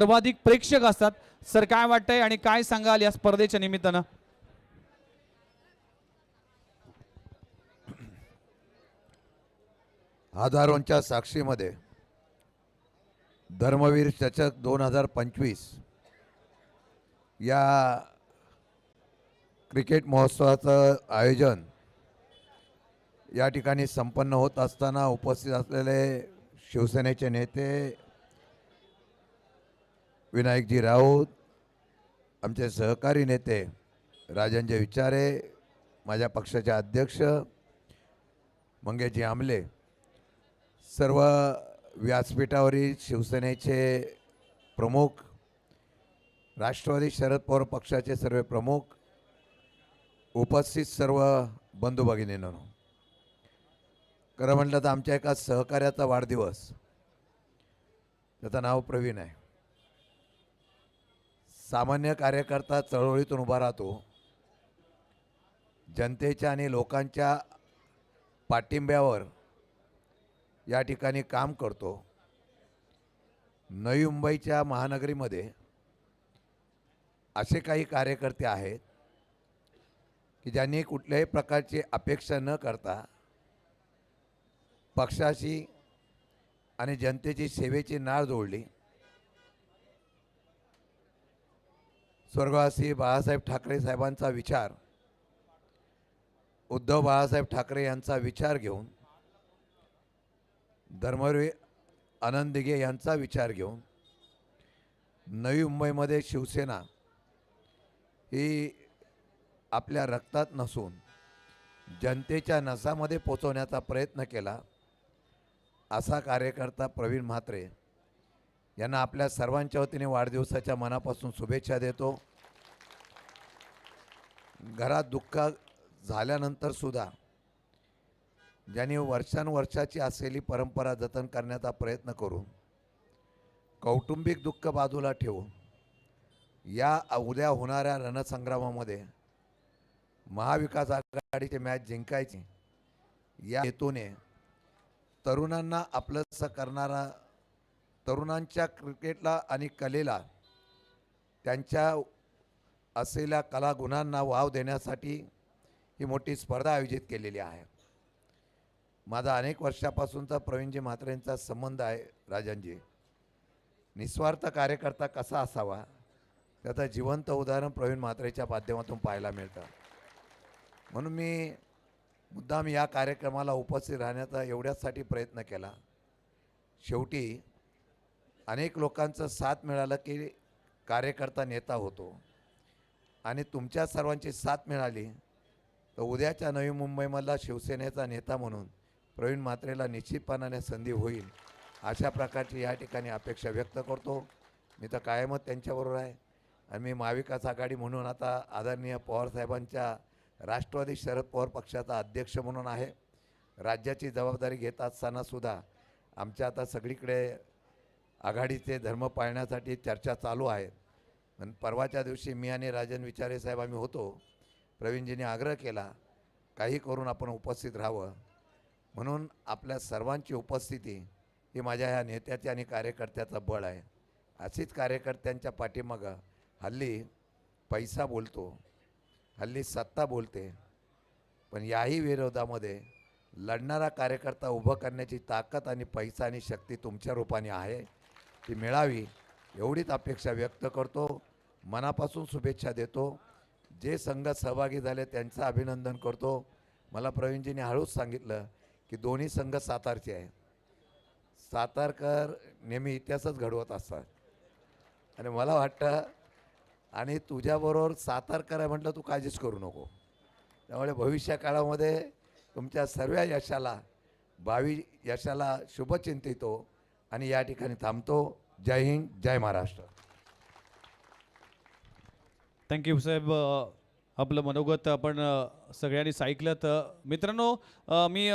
सर्वाधिक प्रेक्षक असतात. सर काय वाटतंय आणि काय सांगाल या स्पर्धेच्या निमित्तानं? हजारोंच्या साक्षीमध्ये धर्मवीर चषक 2025 या क्रिकेट महोत्सवाचं आयोजन या ठिकाणी संपन्न होत असताना उपस्थित असलेले शिवसेनेचे नेते विनायकजी राऊत, आमचे सहकारी नेते राजनजी विचारे, माझ्या पक्षाचे अध्यक्ष मंगेशजी आमले, सर्व व्यासपीठावरील शिवसेनेचे प्रमुख, राष्ट्रवादी शरद पवार पक्षाचे सर्व प्रमुख, उपस्थित सर्व बंधू भगिनींनो, खरं म्हटलं तर आमच्या एका सहकार्याचा वाढदिवस, त्याचं नाव प्रवीण आहे. सामान्य कार्यकर्ता चळवळीतून उभा राहतो, जनतेच्या आणि लोकांच्या पाठिंब्यावर या ठिकाणी काम करतो. नवी मुंबईच्या महानगरीमध्ये असे काही कार्यकर्ते आहेत की ज्यांनी कुठल्याही प्रकारची अपेक्षा न करता पक्षाशी आणि जनतेची सेवेची नाळ जोडली. स्वर्गवासी बाळासाहेब ठाकरे साहेबांचा विचार, उद्धव बाळासाहेब ठाकरे यांचा विचार घेऊन, धर्मवीर आनंद दिघे यांचा विचार घेऊन नवी मुंबईमध्ये शिवसेना ही आपल्या रक्तात नसून जनतेच्या नसामध्ये पोचवण्याचा प्रयत्न केला. असा कार्यकर्ता प्रवीण म्हात्रे यांना आपल्या सर्वांच्या वतीने वाढदिवसाच्या मनापासून शुभेच्छा देतो. घरात दुःख झाल्यानंतर सुद्धा ज्यांनी वर्षानुवर्षाची असलेली परंपरा जतन करण्याचा प्रयत्न करून कौटुंबिक दुःख बाजूला ठेवून या उद्या होणाऱ्या रणसंग्रामामध्ये महाविकास आघाडीची मॅच जिंकायची या हेतूने तरुणांना आपलंसं करणारा, तरुणांच्या क्रिकेटला आणि कलेला त्यांच्या असलेल्या कलागुणांना वाव देण्यासाठी ही मोठी स्पर्धा आयोजित केलेली आहे. माझा अनेक वर्षापासूनचा प्रवीणजी म्हात्रेंचा संबंध आहे. राजनजी निस्वार्थ कार्यकर्ता कसा असावा त्याचं जिवंत उदाहरण प्रवीण म्हात्रेच्या माध्यमातून पाहायला मिळतं. म्हणून मी मुद्दाम या कार्यक्रमाला उपस्थित राहण्याचा एवढ्यासाठी प्रयत्न केला. शेवटी अनेक लोकांचं साथ मिळालं की कार्यकर्ता नेता होतो आणि तुमच्या सर्वांची साथ मिळाली तर उद्याच्या नवी मुंबईमधला शिवसेनेचा नेता म्हणून प्रवीण म्हात्रेला निश्चितपणाने संधी होईल, अशा प्रकारची या ठिकाणी अपेक्षा व्यक्त करतो. मी तर कायमच त्यांच्याबरोबर आहे आणि मी महाविकास आघाडी म्हणून आता आदरणीय पवारसाहेबांच्या राष्ट्रवादी शरद पवार पक्षाचा अध्यक्ष म्हणून आहे. राज्याची जबाबदारी घेत असतानासुद्धा आमच्या आता सगळीकडे आघाडीचे धर्म पाळण्यासाठी चर्चा चालू आहेत. पण परवाच्या दिवशी मी आणि राजन विचारे साहेब आम्ही होतो. प्रवीणजींनी आग्रह केला काही करून आपण उपस्थित राहावं, म्हणून आपल्या सर्वांची उपस्थिती ही माझ्या ह्या नेत्याचे आणि कार्यकर्त्याचं बळ आहे. अशीच कार्यकर्त्यांच्या पाठीमागं हल्ली पैसा बोलतो, हल्ली सत्ता बोलते, पण याही विरोधामध्ये लढणारा कार्यकर्ता उभं करण्याची ताकद आणि पैसा आणि शक्ती तुमच्या रूपाने आहे, ती मिळावी एवढीच अपेक्षा व्यक्त करतो. मनापासून शुभेच्छा देतो. जे संघ सहभागी झाले त्यांचं अभिनंदन करतो. मला प्रवीणजींनी हळूच सांगितलं की दोन्ही संघ सातारचे आहे. सातारकर नेहमी इतिहासच घडवत असतात आणि मला वाटतं आणि तुझ्याबरोबर सातारकर आहे म्हटलं तू काळजीच करू नको. त्यामुळे भविष्य काळामध्ये तुमच्या सर्व यशाला, भावी यशाला शुभचिंतितो आणि या ठिकाणी थांबतो. जय हिंद, जय महाराष्ट्र. थँक्यू साहेब. आपलं मनोगत आपण सगळ्यांनीच ऐकलं. तर मित्रांनो, मी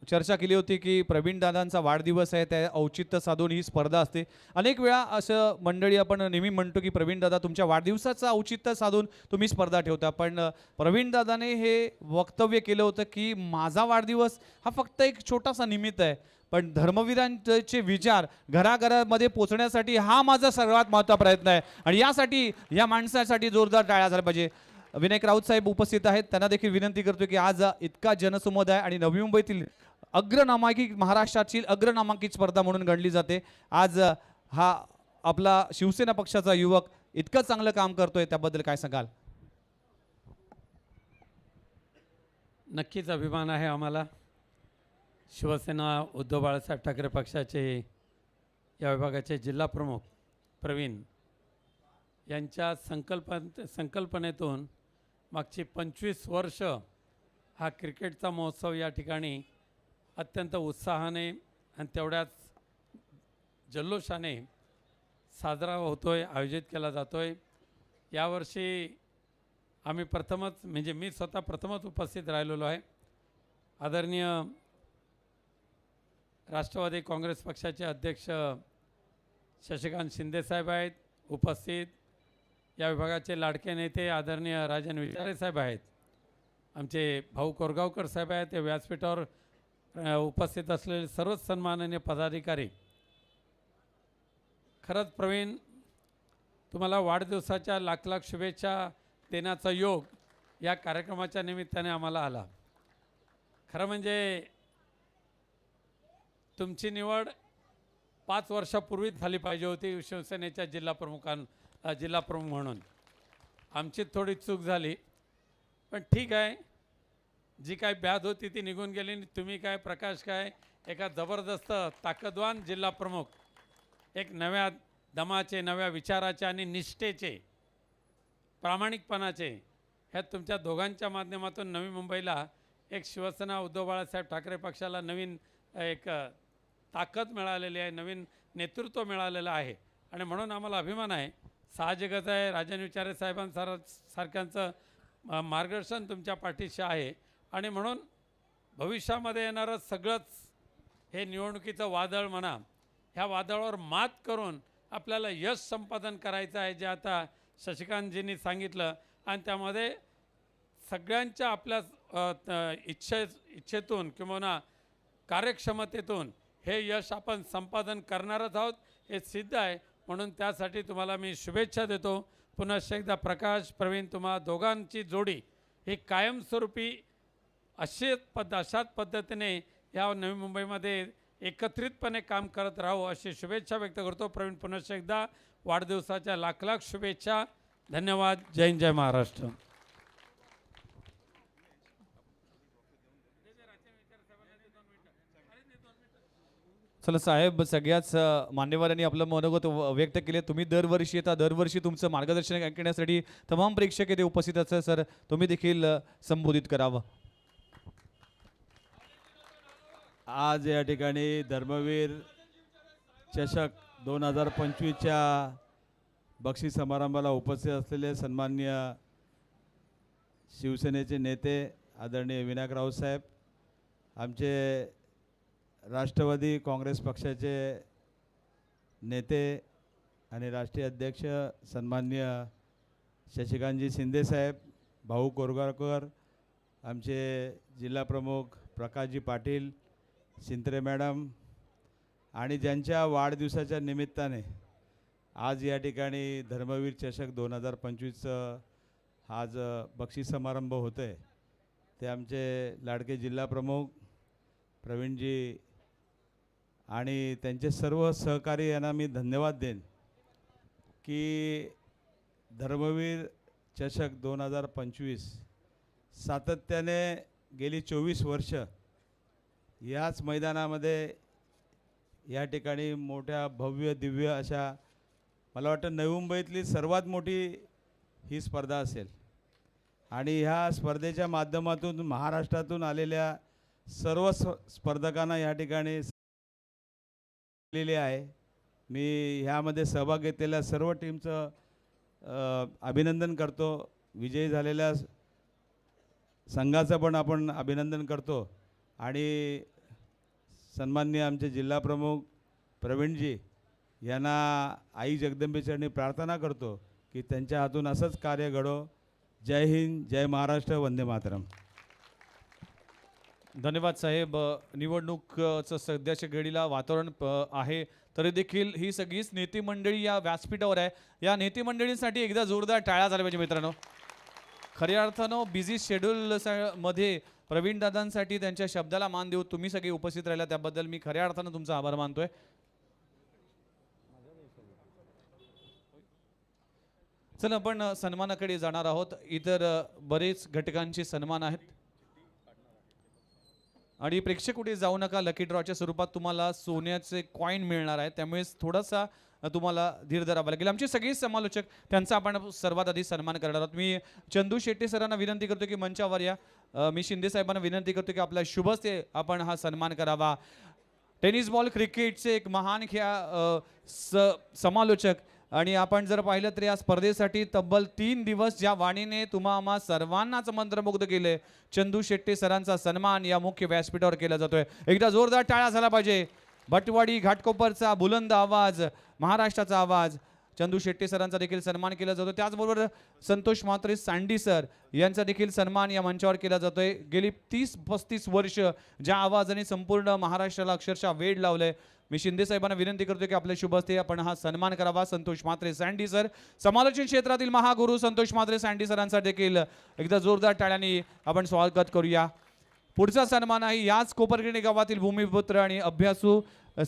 चर्चा केली होती की प्रवीण दादांचा वाढदिवस आहे, त्या औचित्य साधून ही स्पर्धा असते. अनेक वेळा असं मंडळी आपण नेहमी म्हणतो की प्रवीण दादा तुमच्या वाढदिवसाचं औचित्य साधून तुम्ही स्पर्धा ठेवता, पण प्रवीण दादाने हे वक्तव्य केलं होतं की माझा वाढदिवस हा फक्त एक छोटासा निमित्त आहे, पण धर्मवीरांचे विचार घराघरामध्ये पोचण्यासाठी हा माझा सर्वात महत्त्वाचा प्रयत्न आहे आणि यासाठी या माणसासाठी जोरदार टाळ्या झाल्या पाहिजे. विनायक राऊत साहेब उपस्थित आहेत, त्यांना देखील विनंती करतो की आज इतका जनसमुदाय आणि नवी मुंबईतील अग्रनामांकित महाराष्ट्राची अग्रनामांकित स्पर्धा म्हणून गणली जाते. आज हा आपला शिवसेना पक्षाचा युवक इतकं चांगलं काम करतोय, त्याबद्दल काय सांगाल? नक्कीच अभिमान आहे आम्हाला. शिवसेना उद्धव बाळासाहेब ठाकरे पक्षाचे या विभागाचे जिल्हा प्रमुख प्रवीण यांच्या संकल्पनेतून मागची 25 वर्ष हा क्रिकेटचा महोत्सव या ठिकाणी अत्यंत उत्साहाने आणि तेवढ्याच जल्लोषाने साजरा होतोय, आयोजित केला जातोय. यावर्षी आम्ही प्रथमच म्हणजे मी स्वतः प्रथमच उपस्थित राहिलेलो आहे. आदरणीय राष्ट्रवादी काँग्रेस पक्षाचे अध्यक्ष शशिकांत शिंदेसाहेब आहेत उपस्थित. या विभागाचे लाडके नेते आदरणीय राजन विचारे साहेब आहेत. आमचे भाऊ कोरगावकर साहेब आहेत. ते व्यासपीठावर उपस्थित असलेले सर्वच सन्माननीय पदाधिकारी. खरंच प्रवीण, तुम्हाला वाढदिवसाच्या लाख लाख शुभेच्छा देण्याचा योग या कार्यक्रमाच्या निमित्ताने आम्हाला आला. खरं म्हणजे तुमची निवड 5 वर्षापूर्वीच झाली पाहिजे होती शिवसेनेच्या जिल्हा प्रमुख म्हणून. आमची थोडी चूक झाली, पण ठीक आहे. जी काय ब्याद होती ती निघून गेली. तुम्ही काय, प्रकाश काय, एका जबरदस्त ताकदवान जिल्हा प्रमुख, एक नव्या दमाचे, नव्या विचाराचे आणि निष्ठेचे, प्रामाणिकपणाचे, ह्या तुमच्या दोघांच्या माध्यमातून नवी मुंबईला एक शिवसेना उद्धव बाळासाहेब ठाकरे पक्षाला नवीन एक ताकद मिळालेली आहे, नवीन नेतृत्व मिळालेलं आहे. आणि म्हणून आम्हाला अभिमान आहे. साहजिकच आहे, राजन विचारे साहेबांसारख्यांचं मार्गदर्शन तुमच्या पाठीशी आहे. आणि म्हणून भविष्यामध्ये येणारं सगळंच हे निवडणुकीचं वादळ म्हणा, ह्या वादळावर मात करून आपल्याला यश संपादन करायचं आहे, जे आता शशिकांतजींनी सांगितलं. आणि त्यामध्ये सगळ्यांच्या आपल्या इच्छेतून किंवा कार्यक्षमतेतून हे यश आपण संपादन करणारच आहोत, हे सिद्ध आहे. म्हणून त्यासाठी तुम्हाला मी शुभेच्छा देतो. पुन्हा एकदा प्रकाश, प्रवीण, तुम्हा दोघांची जोडी ही कायमस्वरूपी अशाच पद्धतीने या नवी मुंबईमध्ये एकत्रितपणे काम करत राहू अशी शुभेच्छा व्यक्त करतो. प्रवीण, पुन्हा एकदा वाढदिवसाच्या लाख लाख शुभेच्छा. धन्यवाद. जय हिंद, जय महाराष्ट्र. चला साहेब, सगळ्याच मान्यवरांनी आपलं मनोगत व्यक्त केले. तुम्ही दरवर्षी येता, दरवर्षी तुमचं मार्गदर्शन करण्यासाठी तमाम प्रेक्षक येथे उपस्थित असतात. सर, तुम्ही देखील संबोधित करावं. आज या ठिकाणी धर्मवीर चषक 2025च्या बक्षीस समारंभाला उपस्थित असलेले सन्माननीय शिवसेनेचे नेते आदरणीय विनायक राऊत साहेब, आमचे राष्ट्रवादी काँग्रेस पक्षाचे नेते आणि राष्ट्रीय अध्यक्ष सन्माननीय शशिकांतजी शिंदेसाहेब, भाऊ कोरगावकर, आमचे जिल्हा प्रमुख प्रकाशजी पाटील, सिंत्रे मॅडम, आणि ज्यांच्या वाढदिवसाच्या निमित्ताने आज या ठिकाणी धर्मवीर चषक 2025चं आज बक्षीस समारंभ होतं आहे, ते आमचे लाडके जिल्हा प्रमुख प्रवीणजी आणि त्यांचे सर्व सहकारी यांना मी धन्यवाद देईन की धर्मवीर चषक 2025 सातत्याने गेली 24 वर्ष याच मैदानामध्ये या ठिकाणी मोठ्या भव्य दिव्य अशा, मला वाटतं नवी मुंबईतली सर्वात मोठी ही स्पर्धा असेल. आणि ह्या स्पर्धेच्या माध्यमातून महाराष्ट्रातून आलेल्या सर्व स्पर्धकांना या ठिकाणी दिलेले आहे. मी ह्यामध्ये सहभाग घेतलेल्या सर्व टीमचं अभिनंदन करतो. विजयी झालेल्या संघाचं पण आपण अभिनंदन करतो. आणि सन्माननीय आमचे जिल्हा प्रमुख प्रवीणजी यांना आई जगदंबेचरणी प्रार्थना करतो की त्यांच्या हातून असंच कार्य घडो. जय हिंद, जय महाराष्ट्र, वंदे मातरम. धन्यवाद साहेब. निवडणूकचं सध्याच्या घडीला वातावरण आहे, तरी देखील ही सगळीच नेते मंडळी या व्यासपीठावर आहे. या नेते मंडळींसाठी एकदा जोरदार टाळ्या झाल्या पाहिजे मित्रांनो. खऱ्या अर्थानं बिझी शेड्यूल मध्ये प्रवीण दादांसाठी त्यांच्या शब्दाला मान देऊ तुम्ही सगळे उपस्थित राहिला, त्याबद्दल मी खऱ्या अर्थानं तुमचा आभार मानतोय. चला आपण सन्मानाकडे जाणार आहोत. इतर बरेच घटकांचे सन्मान आहेत आणि प्रेक्षक कुठे जाऊ नका. लकी ड्रॉच्या स्वरूपात तुम्हाला सोन्याचे कॉईन मिळणार आहे, त्यामुळे थोडासा तुम्हाला धीर धरावा लागेल. आमचे सगळे समालोचक त्यांचा आपण सर्वात आधी सन्मान करणार आहोत. मी चंदू शेट्टी सरांना विनंती करतो की मंचावर या. मी शिंदे साहेबांना विनंती करतो की आपला शुभ हस्ते आपण हा सन्मान करावा. टेनिस बॉल क्रिकेटचे एक महान समालोचक आणि आपण जर पाहिलं तर या स्पर्धेसाठी तब्बल 3 दिवस ज्या वाणीने तुम्हा आम्हा सर्वांनाच मंत्रमुग्ध केले, चंदू शेट्टी सरांचा सन्मान या मुख्य व्यासपीठावर केला जातोय. एकदा जोरदार टाळ्या झाला पाहिजे. भटवाडी घाटकोपरचा बुलंद आवाज, महाराष्ट्राचा आवाज, चंदू शेट्टी सरांचा देखील सन्मान केला जातो. त्याचबरोबर संतोष म्हात्रे सँडी सर यांचा देखील सन्मान या मंचावर केला जातोय. गेली 30-35 वर्ष ज्या आवाजाने संपूर्ण महाराष्ट्राला अक्षरशः वेड लावलंय. मी शिंदे साहेबांना विनंती करतो की आपल्या शुभ हस्ते आपण हा सन्मान करावा. संतोष म्हात्रे सँडी सर, समालोचन क्षेत्रातील महागुरु संतोष म्हात्रे सँडी सरांचा देखील एकदा जोरदार टाळ्यांनी आपण स्वागत करूया. पुढचा सन्मान आहे याच कोपरगिरणी गावातील भूमिपुत्र आणि अभ्यासू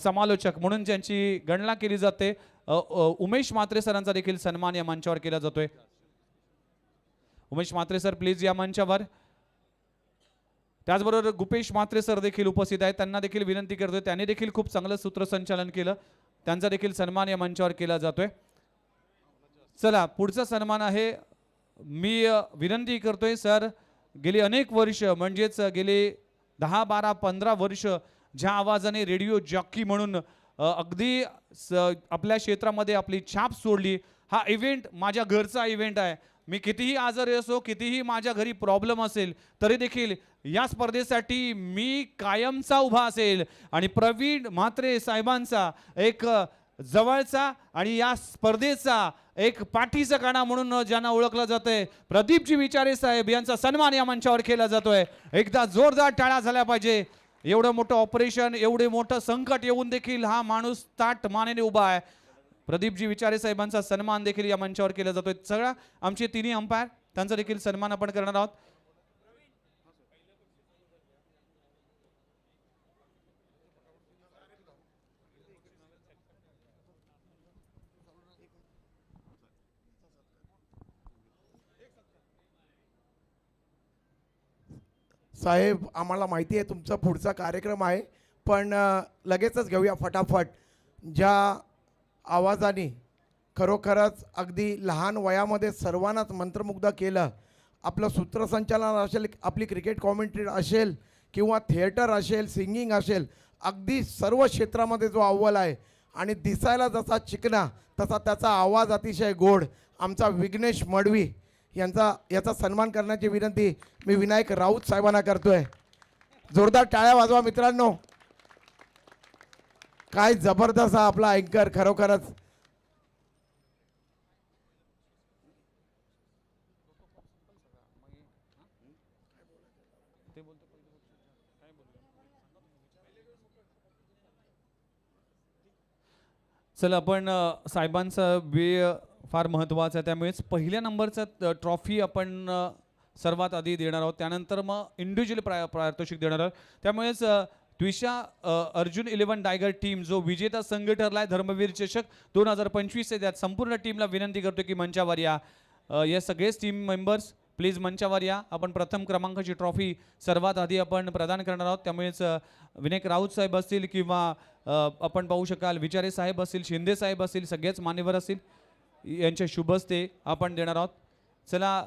समालोचक म्हणून ज्यांची गणना केली जाते, उमेश म्हात्रे सरांचा देखील सन्मान या मंचावर केला जातोय. उमेश म्हात्रे सर प्लीज या मंचावर. त्याचबरोबर गुपेश म्हात्रे सर देखील उपस्थित आहेत, त्यांना देखील विनंती करतोय. त्यांनी देखील खूप चांगलं सूत्रसंचालन केलं, त्यांचा देखील सन्मान या मंचावर केला जातोय. चला पुढचा सन्मान आहे. मी विनंती करतोय सर, गेली अनेक वर्ष म्हणजेच गेले 10, 12, 15 वर्ष ज्या आवाजाने रेडिओ जॉकी म्हणून अगदी आपल्या क्षेत्रामध्ये आपली छाप सोडली, हा इव्हेंट माझ्या घरचा इव्हेंट आहे. मी कितीही आजारी असो, कितीही माझ्या घरी प्रॉब्लेम असेल, तरी देखील या स्पर्धेसाठी मी कायमचा उभा असेल. आणि प्रवीण म्हात्रे साहेबांचा एक जवळचा आणि या स्पर्धेचा एक पाठीचा काना म्हणून ज्यांना ओळखलं जातंय, प्रदीपजी विचारे साहेब यांचा सन्मान या मंचावर केला जातोय. एकदा जोरदार टाळ्या झाल्या पाहिजे. एवढं मोठं ऑपरेशन, एवढे मोठं संकट येऊन देखील हा माणूस ताठ मानेने उभा आहे. प्रदीपजी विचारे साहेबांचा सन्मान देखील या मंचावर केला जातोय. सगळा आमचे तिन्ही अंपायर त्यांचा देखील सन्मान आपण करणार आहोत. साहेब आम्हाला माहिती आहे तुमचा पुढचा कार्यक्रम आहे, पण लगेचच घेऊया फटाफट. ज्या आवाजाने खरोखरच अगदी लहान वयामध्ये सर्वांनाच मंत्रमुग्ध केलं, आपलं सूत्रसंचालन असेल, आपली क्रिकेट कॉमेंट्री असेल किंवा थिएटर असेल, सिंगिंग असेल, अगदी सर्व क्षेत्रामध्ये जो अव्वल आहे आणि दिसायला जसा चिकना तसा त्याचा आवाज अतिशय गोड, आमचा विघ्नेश मडवी याचा सन्मान करण्याची विनंती मी विनायक राऊत साहेबांना करतोय. जोरदार टाळ्या वाजवा मित्रांनो. काय जबरदस्त हा आपला अँकर खरोखरच. चला आपण साहेबांचा वेळ फार महत्त्वाचा आहे, त्यामुळेच पहिल्या नंबरचा ट्रॉफी आपण सर्वात आधी देणार आहोत. त्यानंतर मग इंडिव्हिज्युअल पारितोषिक देणार आहोत. त्यामुळेच द्विशा अर्जुन 11 टायगर टीम जो विजेता संघ ठरला आहे धर्मवीर चषक 2025 आहे, त्यात संपूर्ण टीमला विनंती करतो की मंचावर या. या सगळेच टीम मेंबर्स प्लीज मंचावर या. आपण प्रथम क्रमांकाची ट्रॉफी सर्वात आधी आपण प्रदान करणार आहोत. त्यामुळेच विनायक राऊत साहेब असतील किंवा आपण पाहू शकाल विचारे साहेब असतील, शिंदे साहेब असतील, सगळेच मान्यवर असतील, यांच्या शुभ हस्ते आपण देणार आहोत. चला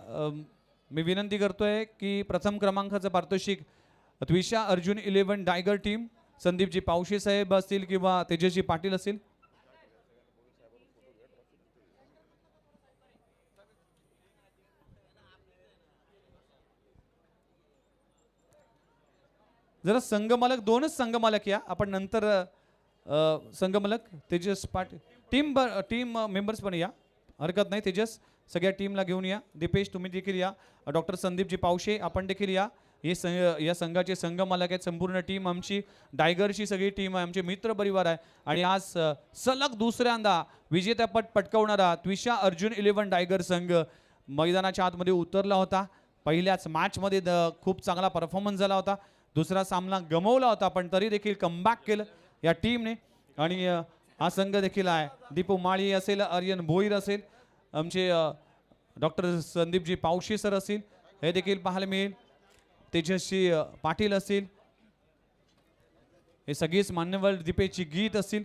मी विनंती करतोय की प्रथम क्रमांकाचं पारितोषिक द्विशा अर्जुन 11 टायगर टीम, संदीपजी पावशे साहेब असतील किंवा तेजसजी पाटील असतील. जरा संघमालक, दोनच संघमालक या, आपण नंतर संघमालक तेजस पाटील टीम मेंबर्स पण या, हरकत नाही. तेजस सगळ्या टीमला घेऊन या. दीपेश तुम्ही देखील या. डॉक्टर संदीपजी पावशे आपण देखील या. या संघाचे संघ मालक आहेत, संपूर्ण टीम आमची डायगरची सगळी टीम आहे, आमचे मित्र परिवार आहे. आणि आज सलग दुसऱ्यांदा विजेतेपद पटकावणारा त्विषा अर्जुन 11 डायगर संघ मैदानाच्या आतमध्ये उतरला होता. पहिल्याच मॅचमध्ये खूप चांगला परफॉर्मन्स झाला होता. दुसरा सामना गमावला होता, पण तरी देखील कमबॅक केलं या टीमने. आणि हा संघ देखील आहे, दीपू माळी असेल, आर्यन भोईर असेल, आमचे डॉक्टर संदीपजी पावशी सर असतील, हे देखील पाहायला मिळेल. तेजस्वी पाटील असतील, हे सगळेच मान्यवर दीपेची गीत असतील,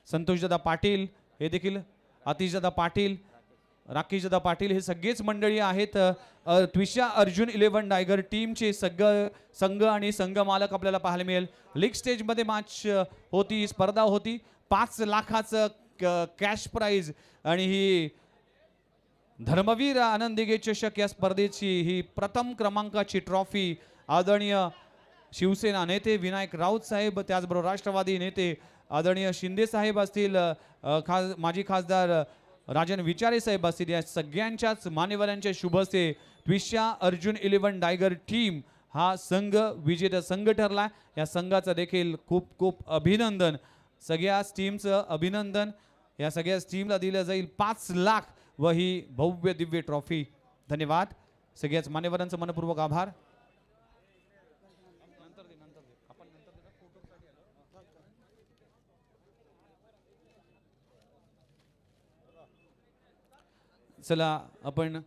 संतोषदादा पाटील, हे देखील आतिशदादा पाटील, राकेशदादा पाटील, हे सगळेच मंडळी आहेत. त्विषा अर्जुन 11 डायगर टीमचे संघ आणि संघ मालक आपल्याला पाहायला मिळेल. लीग स्टेजमध्ये मॅच होती, स्पर्धा होती. 5 लाखाचं कॅश प्राइज आणि ही धर्मवीर आनंद दिघे चषक या स्पर्धेची ही प्रथम क्रमांकाची ट्रॉफी आदरणीय शिवसेना नेते विनायक राऊत साहेब, त्याचबरोबर राष्ट्रवादी नेते आदरणीय शिंदे साहेब असतील, माजी खासदार राजन विचारे साहेब असतील, या सगळ्यांच्याच मान्यवरांच्या शुभ हस्ते त्विषा अर्जुन 11 डायगर टीम हा संघ विजेता संघ ठरला. या संघाचं देखील खूप खूप अभिनंदन, सगळ्याच टीमचं अभिनंदन. या सगळ्याच टीमला दिलं जाईल 5 लाख व ही भव्य दिव्य ट्रॉफी. धन्यवाद, सगळ्याच मान्यवरांचं मनपूर्वक आभार. चला आपण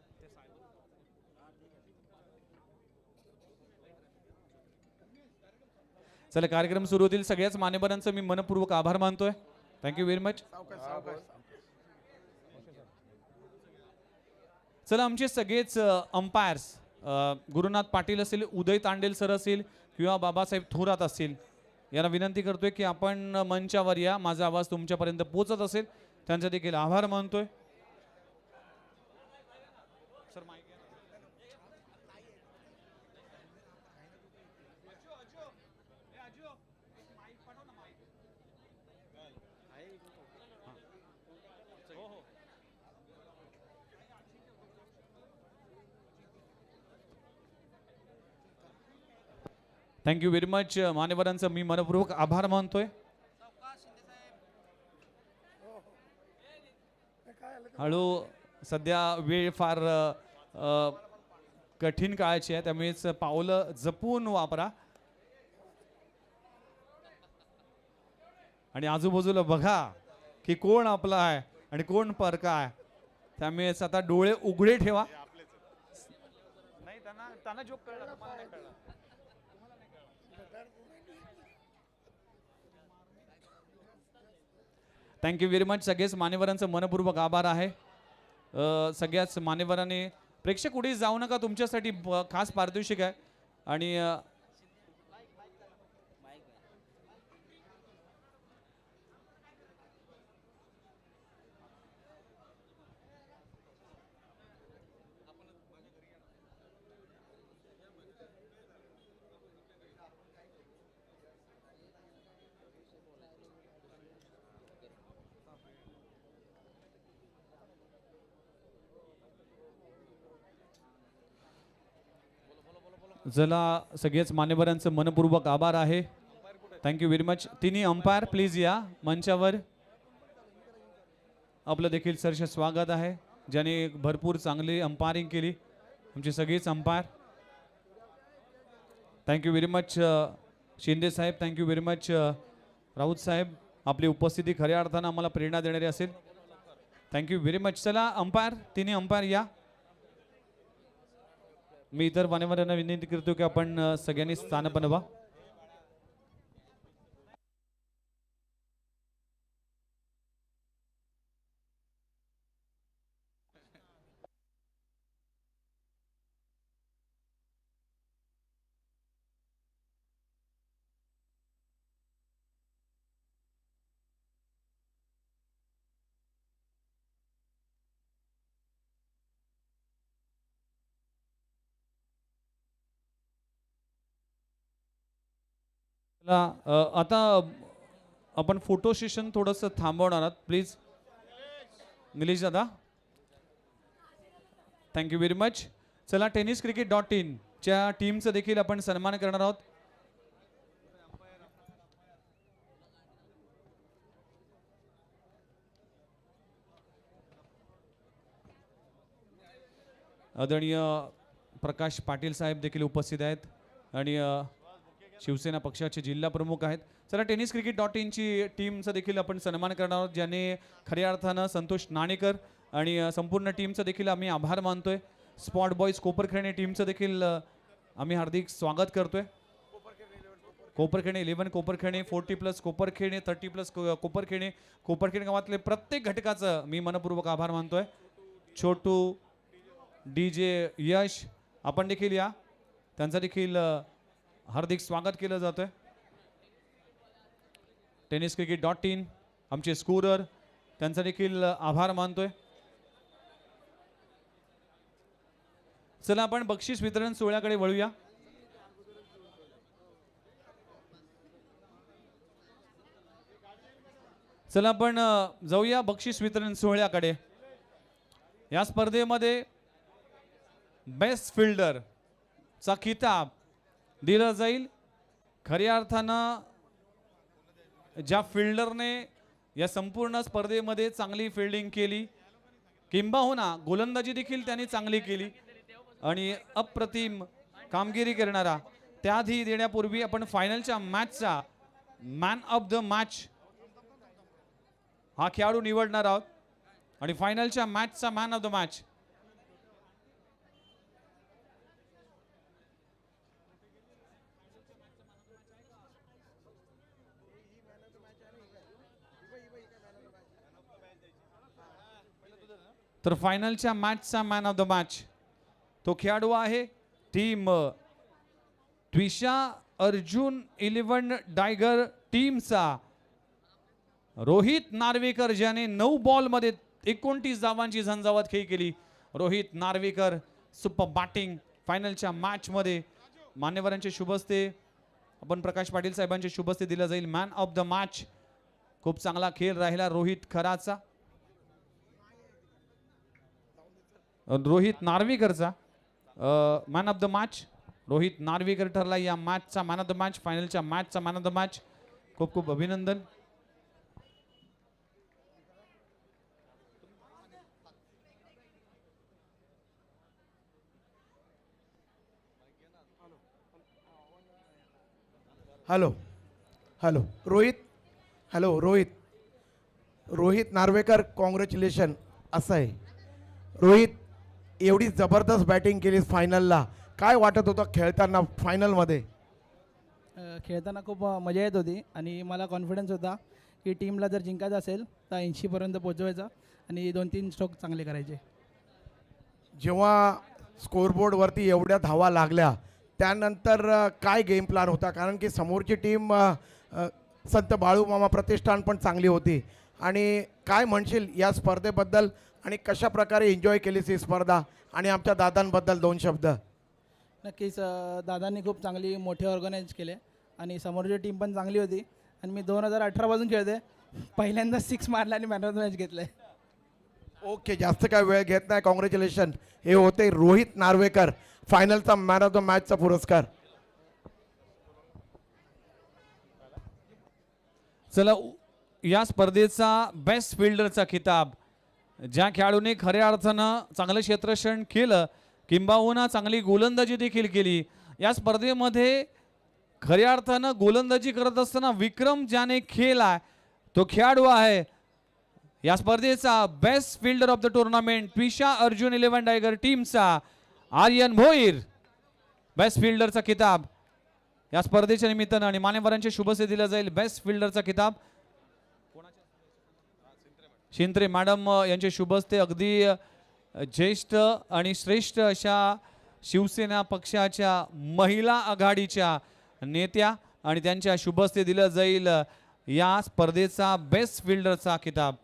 कार्यक्रम सुरू होतील. सगळ्याच मान्यवरांचं मी मनपूर्वक आभार मानतोय. Thank you very much. चला आमचे सगळेच अंपायर्स, गुरुनाथ पाटील असेल, उदय तांडेल सर असेल किंवा बाबासाहेब थोरात असतील, यांना विनंती करतोय की आपण मंचावर या. माझा आवाज तुमच्यापर्यंत पोहोचत असेल, त्यांचा देखील आभार मानतोय. Thank you very much. मान्यवरांचं मी मनपूर्वक आभार मानतोय. हळू सध्या वेळ फार कठीण काळाची आहे, त्यामुळेच पावलं जपून वापरा आणि आजूबाजूला बघा की कोण आपला आहे आणि कोण परका आहे. त्यामुळेच आता डोळे उघडे ठेवा. नाही, त्यांना जोक कळला, तुम्हाला नाही कळला. Thank you very much. सगळेच मान्यवरांचं मनपूर्वक आभार आहे. सगळ्याच मान्यवरांनी प्रेक्षक कुठेही जाऊ नका, तुमच्यासाठी खास पारितोषिक आहे. आणि चला सगळेच मान्यवरांचं मनपूर्वक आभार आहे. Thank you very much. तिन्ही अंपायर प्लीज या मंचावर. आपलं देखील सरसे स्वागत आहे, ज्याने भरपूर चांगली अंपायरिंग केली, आमचे सगळेच umpire. Thank you very much Shinde साहेब, थँक्यू व्हेरी मच राऊत साहेब. आपली उपस्थिती खऱ्या अर्थानं आम्हाला प्रेरणा देणारी असेल. Thank you very much. चला अंपायर, तिन्ही अंपायर या. मी इतर मान्यवरांना विनंती करतो की आपण सगळ्यांनी स्थान बनवा. आता आपण फोटो सेशन थोडंसं थांबवणार आहात प्लीज. निलेश दादा, थँक्यू व्हेरी मच. चला टेनिस क्रिकेट .in च्या टीमचं देखील आपण सन्मान करणार आहोत. आदरणीय प्रकाश पाटील साहेब देखील उपस्थित आहेत आणि शिवसेना पक्षाचे जिल्हा प्रमुख आहेत. चला टेनिस क्रिकेट .in ची टीमचा देखील आपण सन्मान करणार आहोत, ज्याने खऱ्या अर्थानं संतोष नाणेकर आणि संपूर्ण टीमचं देखील आम्ही आभार मानतोय. स्पॉट बॉईज कोपरखेडणे टीमचं देखील आम्ही हार्दिक स्वागत करतोय. कोपरखेडणे 11 कोपरखेडणे 40+ कोपरखेडणे 30+ कोपरखेडणे कोपरखेडणे गावातले प्रत्येक घटकाचं मी मनपूर्वक आभार मानतोय. छोटू DJ यश आपण देखील या, त्यांचा देखील हार्दिक स्वागत केलं जातंय. टेनिस क्रिकेट .in आमचे स्कोरर त्यांचा देखील आभार मानतोय. चला आपण बक्षीस वितरण सोहळ्याकडे वळूया. चला आपण जाऊया बक्षीस वितरण सोहळ्याकडे. या स्पर्धेमध्ये बेस्ट फिल्डर चा किताब दिला जाईल. खऱ्या अर्थानं ज्या फिल्डरने या संपूर्ण स्पर्धेमध्ये चांगली फिल्डिंग केली, किंबहुना गोलंदाजी देखील त्यांनी चांगली केली आणि अप्रतिम कामगिरी करणारा, त्याआधी देण्यापूर्वी आपण फायनलच्या मॅचचा मॅन ऑफ द मॅच हा खेळाडू निवडणार आहोत आणि फायनलच्या मॅचचा मॅन ऑफ द मॅच तर फायनलच्या मॅचचा मॅन ऑफ द मॅच तो खेळाडू आहे टीम त्विषा अर्जुन 11 टायगर टीमचा रोहित नार्वेकर, ज्याने 9 बॉलमध्ये 29 धावांची झंझावात खेळी केली. Rohit Narvekar super batting. फायनलच्या मॅच मध्ये मान्यवरांचे शुभहस्ते आपण प्रकाश पाटील साहेबांचे शुभहस्ते दिला जाईल मॅन ऑफ द मॅच. खूप चांगला खेळ राहिला रोहित खराचा, रोहित नार्वेकरचा man of the match. Rohit Narvekar ठरला या मॅचचा मॅन ऑफ द मॅच, फायनलच्या मॅचचा मॅन ऑफ द मॅच. खूप खूप अभिनंदन. Hello hello Rohit, hello Rohit, Rohit Narvekar congratulation. असं आहे रोहित, एवढी जबरदस्त बॅटिंग केलीस फायनलला, काय वाटत होतं खेळताना फायनलमध्ये? खेळताना खूप मजा येत होती आणि मला कॉन्फिडन्स होता की टीमला जर जिंकायचं असेल तर 80पर्यंत पोहोचवायचा आणि 2-3 स्ट्रोक चांगले करायचे. जेव्हा स्कोरबोर्डवरती एवढ्या धावा लागल्या त्यानंतर काय गेम प्लॅन होता? कारण की समोरची टीम संत बाळूमामा प्रतिष्ठान पण चांगली होती. आणि काय म्हणशील या स्पर्धेबद्दल आणि कशा प्रकारे एन्जॉय केलीस ही स्पर्धा? आणि आमच्या दादांबद्दल 2 शब्द. नक्कीच दादांनी खूप चांगली मोठे ऑर्गनाईज केले आणि समोरची टीम पण चांगली होती आणि मी 2018 पासून खेळते, पहिल्यांदा 6 मारला आणि मॅन ऑफ द मॅच घेतलं आहे. ओके, जास्त काय वेळ घेत नाही. कॉंग्रॅच्युलेशन. हे होते रोहित नार्वेकर, फायनलचा मॅन ऑफ द मॅचचा पुरस्कार. चला या स्पर्धेचा बेस्ट फिल्डरचा खिताब ज्या खेळाडूने खऱ्या अर्थानं चांगलं क्षेत्ररक्षण केलं, किंबहुना चांगली गोलंदाजी देखील केली, या स्पर्धेमध्ये खऱ्या अर्थानं गोलंदाजी करत असताना विक्रम ज्याने केला तो खेळाडू आहे या स्पर्धेचा best fielder of the tournament त्विषा Arjun 11 tiger टीमचा आर्यन भोईर. बेस्ट फिल्डरचा किताब या स्पर्धेच्या निमित्तानं आणि मान्यवरांचे शुभेच्छा दिला जाईल. बेस्ट फिल्डरचा किताब शिंत्रे मॅडम यांचे शुभहस्ते अगदी ज्येष्ठ आणि श्रेष्ठ अशा शिवसेना पक्षाच्या महिला आघाडीच्या नेत्या आणि त्यांच्या शुभहस्ते दिला जाईल या स्पर्धेचा बेस्ट फिल्डरचा किताब.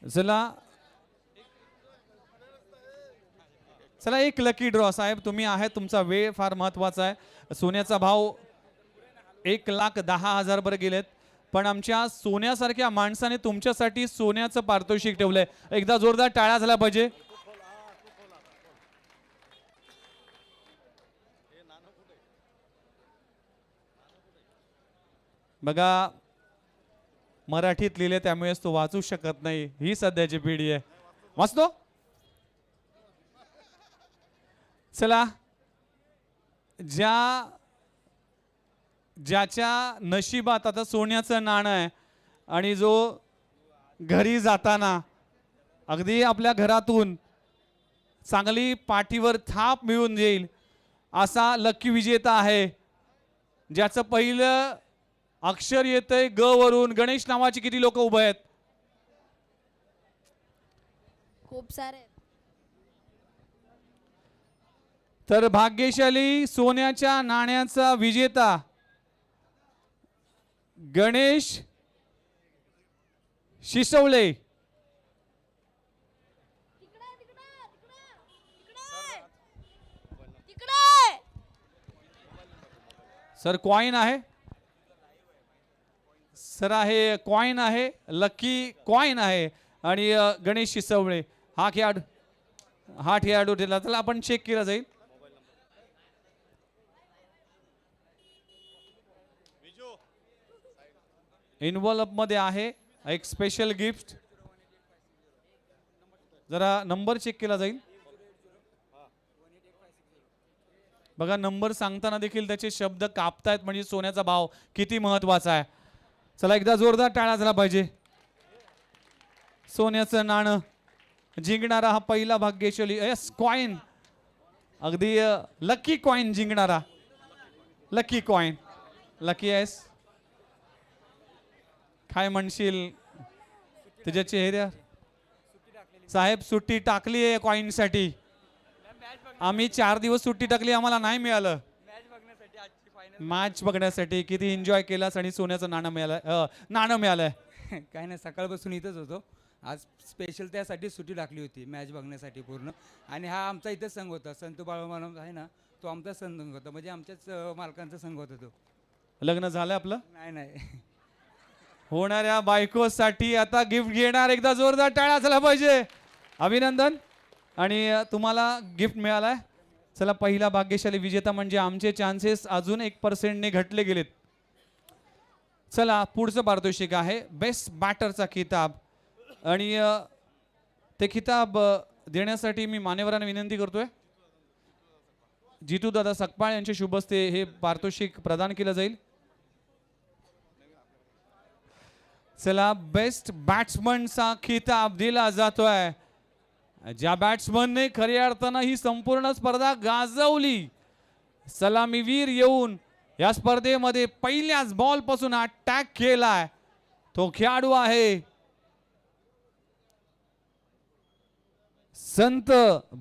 चला चला एक लकी ड्रॉ साहेब, तुम्ही आहे, तुमचा वेळ फार महत्वाचा आहे. सोन्याचा भाव 1,10,000 वर गेलेत, पण आमच्या सोन्यासारख्या माणसाने तुमच्यासाठी सोन्याचं पारितोषिक ठेवलंय. एकदा जोरदार टाळ्या झाला पाहिजे. बघा, मराठीत लिहिले त्यामुळेच तो वाचू शकत नाही, ही सध्याची पिढी आहे. वाचतो. चला, ज्याच्या नशिबात आता सोन्याचं नाणं आहे आणि जो घरी जाताना अगदी आपल्या घरातून चांगली पाठीवर थाप मिळून येईल असा लकी विजेता आहे, ज्याचं पहिलं अक्षर येतंय ग वरून. गणेश नावाची किती लोक उभे आहेत? खूप सारे. तर भाग्यशाली सोन्याच्या नाण्याचा विजेता गणेश शिसवले. सर कॉइन आहे, सर आहे कॉइन आहे, लकी कॉइन आहे. आणि गणेश शिसवळे हा खेळाडू ठरला. चला आपण चेक केला जाईल. इन्व्हॉल्व मध्ये आहे एक स्पेशल गिफ्ट. जरा नंबर चेक केला जाईल. बघा, नंबर सांगताना देखील त्याचे शब्द कापतायत, म्हणजे सोन्याचा भाव किती महत्वाचा आहे. चला एकदा जोरदार टाळ्या झाला पाहिजे. सोन्याचं नाणं जिंकणारा हा पहिला भाग्यशाली. यस, कॉइन, अगदी लकी कॉइन जिंकणारा. लकी कॉइन, लकी आहेस. काय म्हणशील तुझ्या चेहऱ्यावर? साहेब सुट्टी टाकली आहे कॉइनसाठी. आम्ही 4 दिवस सुट्टी टाकली, आम्हाला नाही मिळालं. मॅच बघण्यासाठी किती एन्जॉय केलास आणि सोन्याचं नाणं मिळालंय. काय नाही, सकाळपासून इथंच होतो. आज स्पेशल त्यासाठी सुट्टी टाकली होती मॅच बघण्यासाठी पूर्ण. आणि हा आमचा इथंच संघ होता, संत बाळूमामा आहे ना, तो आमचा संघ होता, म्हणजे आमच्याच मालकांचा संघ होता तो. लग्न झालं आपलं? नाही. होणाऱ्या बायकोसाठी आता गिफ्ट घेणार. एकदा जोरदार टाळ्या झाला पाहिजे. अभिनंदन. आणि तुम्हाला गिफ्ट मिळालाय. चला, पहिला भाग्यशाली विजेता म्हणजे आमचे चान्सेस अजून 1% घटले गेलेत. चला, पुढचं पारितोषिक आहे बेस्ट बॅटरचा खिताब. आणि ते खिताब देण्यासाठी मी मान्यवरांना विनंती करतोय, जितू दादा सकपाळ यांच्या शुभ हस्ते हे पारितोषिक प्रदान केलं जाईल. चला, बेस्ट बॅट्समनचा खिताब दिला जातोय ज्या बॅट्समनने खऱ्या अर्थानं ही संपूर्ण स्पर्धा गाजवली. सलामीवीर येऊन या स्पर्धेमध्ये पहिल्याच बॉल पासून अटॅक केलाय, तो खेळाडू आहे संत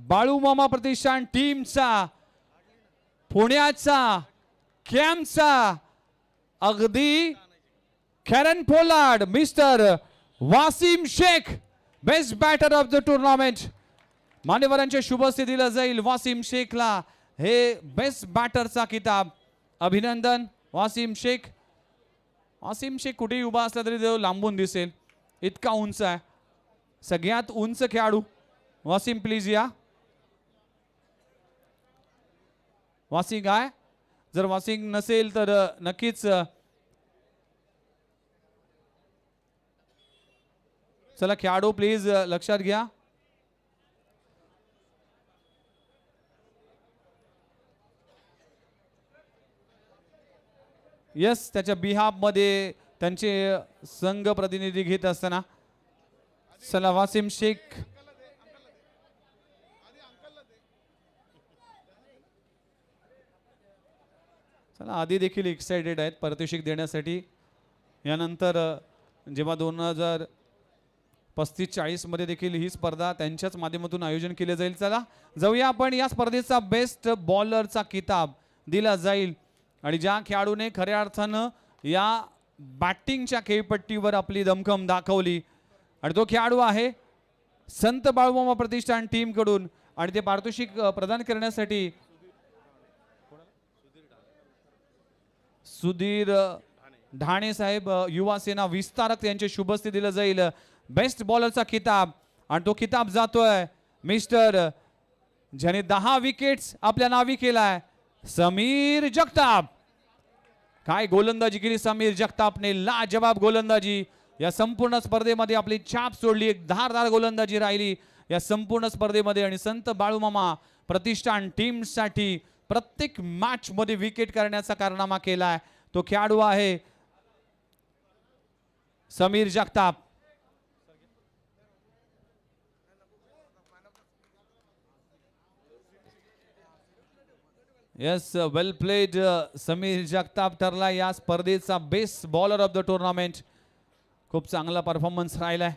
बाळूमामा प्रतिष्ठान टीमचा, पुण्याचा, कॅम्पचा अगदी Kieron Pollard, mister Wasim Shaikh, best batter of the tournament. मान्यवरांच्या शुभ हस्ते दिलं जाईल वासिम शेखला हे बेस्ट बॅटरचा किताब. अभिनंदन वासिम शेख. वासिम शेख कुठेही उभा असला तरी तो लांबून दिसेल, इतका उंच आहे, सगळ्यात उंच खेळाडू. वासिम प्लीज या. वासिंग आहे, जर वासिंग नसेल तर नक्कीच. चला खेळाडू प्लीज लक्षात घ्या. यस, त्याच्या बिहाफ मध्ये त्यांचे संघ प्रतिनिधी घेत असताना. चला वासिम शेख. चला, आधी देखील एक्साइटेड आहेत पारितोषिक देण्यासाठी. यानंतर जेव्हा 2035-40 मध्ये देखील ही स्पर्धा त्यांच्याच माध्यमातून आयोजन केले जाईल. चला जाऊया आपण. या स्पर्धेचा बेस्ट बॉलरचा किताब दिला जाईल आणि ज्या खेळाडूने खऱ्या अर्थानं या बॅटिंगच्या खेळपट्टीवर आपली दमखम दाखवली आणि तो खेळाडू आहे संत बाळूमामा प्रतिष्ठान टीम कडून आणि ते पारितोषिक प्रदान करण्यासाठी सुधीर ढाणे साहेब युवा सेना विस्तारक यांचे शुभस्ते दिलं जाईल. बेस्ट बॉलरचा किताब आणि तो किताब जातोय मिस्टर ज्याने 10 विकेट्स आपल्या नावी केलाय, समीर जगताप. काय गोलंदाजी केली समीर जगतापने, लाजवाब गोलंदाजी. या संपूर्ण स्पर्धेमध्ये आपली छाप सोडली, एक धारदार गोलंदाजी राहिली या संपूर्ण स्पर्धेमध्ये. आणि संत बाळूमामा प्रतिष्ठान टीमसाठी प्रत्येक मॅच मध्ये विकेट करण्याचा कारनामा केलाय तो खेळाडू आहे समीर जगताप. येस, वेल प्लेड. समीर जगताप ठरला या स्पर्धेचा best bowler of the tournament. खूप चांगला परफॉर्मन्स राहिलाय.